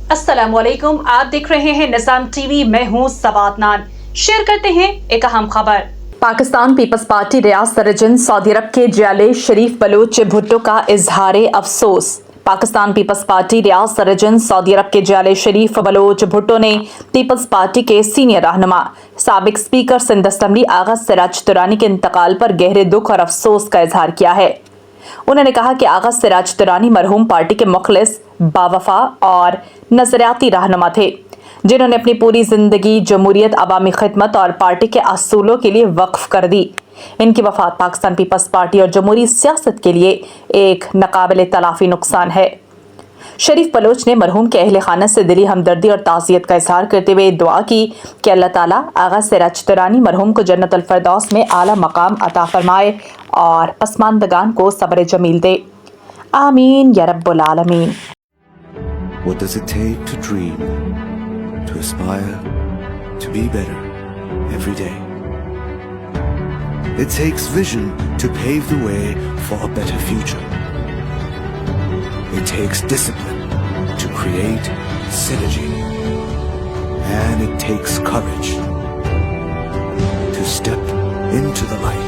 السلام علیکم، آپ دیکھ رہے ہیں نظام ٹی وی، میں ہوں سوات نان۔ شیئر کرتے ہیں ایک اہم خبر۔ پاکستان پیپلز پارٹی ریاض سرجن سعودی عرب کے جعلی شریف بلوچ بھٹو کا اظہار افسوس۔ پاکستان پیپلز پارٹی ریاض سرجن سعودی عرب کے جعلی شریف بلوچ بھٹو نے پیپلز پارٹی کے سینئر رہنما سابق اسپیکر سندھ اسمبلی آغا سراج درانی کے انتقال پر گہرے دکھ اور افسوس کا اظہار کیا ہے۔ انہوں نے کہا کہ آغا سراج درانی مرحوم پارٹی کے مخلص، باوفا اور نظریاتی رہنما تھے، جنہوں نے اپنی پوری زندگی جمہوریت، عوامی خدمت اور پارٹی کے اصولوں کے لیے وقف کر دی۔ ان کی وفات پاکستان پیپلز پارٹی اور جمہوری سیاست کے لیے ایک ناقابل تلافی نقصان ہے۔ شریف بلوچ نے مرحوم کے اہل خانہ سے دلی ہمدردی اور تعزیت کا اظہار کرتے ہوئے دعا کی کہ اللہ تعالیٰ آغا سراج درانی مرحوم کو جنت الفردوس میں اعلیٰ مقام عطا فرمائے اور پسماندگان کو صبر جمیل دے۔ آمین یا رب العالمین۔ What does it take to dream, to aspire, to be better every day? It takes vision to pave the way for a better future. It takes discipline to create synergy. And it takes courage to step into the light.